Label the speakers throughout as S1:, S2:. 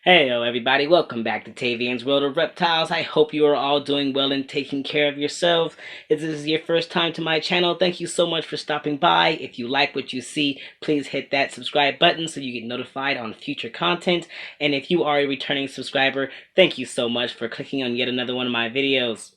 S1: Hello everybody, welcome back to Tavian's World of Reptiles. I hope you are all doing well and taking care of yourselves. If this is your first time to my channel, thank you so much for stopping by. If you like what you see, please hit that subscribe button so you get notified on future content. And if you are a returning subscriber, thank you so much for clicking on yet another one of my videos.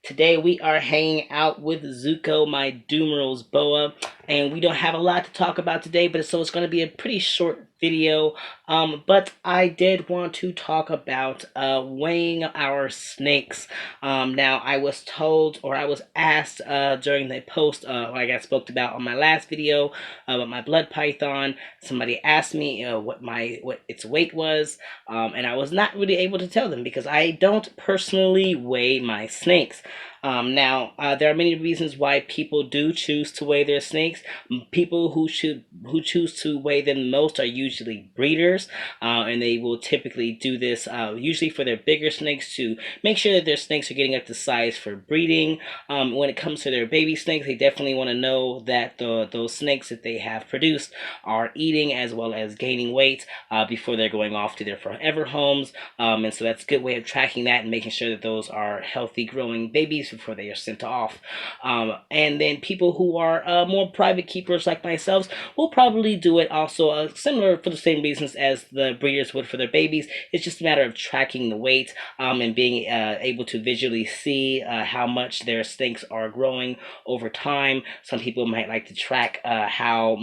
S1: Today we are hanging out with Zuko, my Dumerals boa, and we don't have a lot to talk about today, but so it's going to be a pretty short video. But I did want to talk about weighing our snakes. Now I was told, or I was asked during the post, like I spoke about on my last video about my blood python. Somebody asked me what its weight was, and I was not really able to tell them because I don't personally weigh my snakes. There are many reasons why people do choose to weigh their snakes. People who choose to weigh them most are usually breeders, and they will typically do this usually for their bigger snakes to make sure that their snakes are getting up to size for breeding. When it comes to their baby snakes, they definitely want to know that those snakes that they have produced are eating as well as gaining weight before they're going off to their forever homes. And so that's a good way of tracking that and making sure that those are healthy growing babies before they are sent off. And then people who are more private keepers like myself will probably do it also similar for the same reasons as the breeders would for their babies. It's just a matter of tracking the weight and being able to visually see how much their snakes are growing over time. Some people might like to track how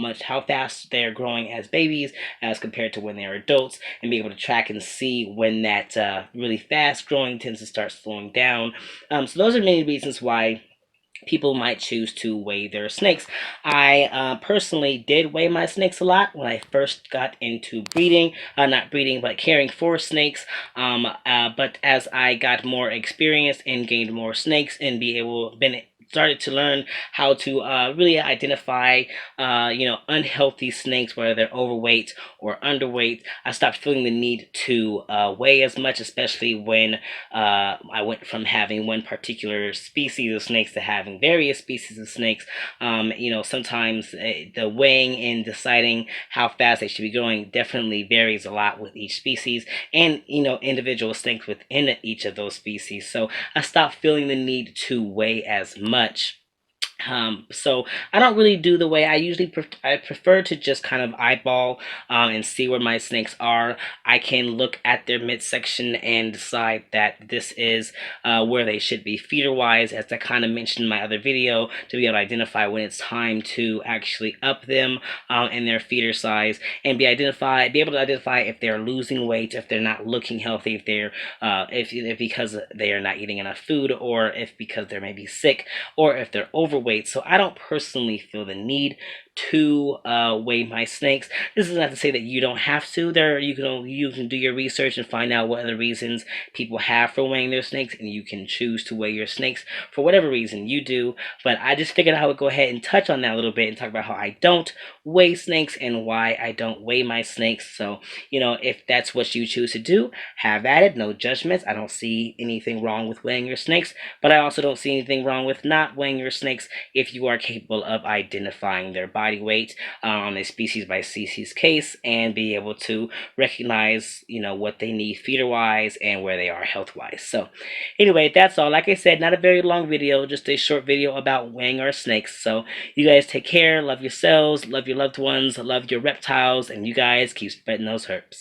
S1: fast they're growing as babies as compared to when they're adults, and be able to track and see when that really fast growing tends to start slowing down. So those are many reasons why people might choose to weigh their snakes. I personally did weigh my snakes a lot when I first got into breeding, not breeding, but caring for snakes. But as I got more experience and gained more snakes and started to learn how to really identify unhealthy snakes, whether they're overweight or underweight, I stopped feeling the need to weigh as much, especially when I went from having one particular species of snakes to having various species of snakes. Sometimes the weighing and deciding how fast they should be growing definitely varies a lot with each species and individual snakes within each of those species. So I stopped feeling the need to weigh as much. So I don't really do the way I usually I prefer to just kind of eyeball and see where my snakes are. I can look at their midsection and decide that this is where they should be feeder wise, as I kind of mentioned in my other video, to be able to identify when it's time to actually up them in their feeder size, and be able to identify if they're losing weight, if they're not looking healthy, if they're if because they are not eating enough food, or if because they're maybe sick, or if they're overweight. So I don't personally feel the need to weigh my snakes. This is not to say that you don't have to. You can do your research and find out what other reasons people have for weighing their snakes, and you can choose to weigh your snakes for whatever reason you do. But I just figured I would go ahead and touch on that a little bit and talk about how I don't weigh snakes and why I don't weigh my snakes. So if that's what you choose to do, have at it. No judgments. I don't see anything wrong with weighing your snakes, but I also don't see anything wrong with not weighing your snakes if you are capable of identifying their body weight on a species by species case, and be able to recognize what they need feeder wise and where they are health wise. So anyway, that's all. Like I said, not a very long video, just a short video about weighing our snakes. So you guys take care, love yourselves, love your loved ones, love your reptiles, and you guys keep spreading those herps.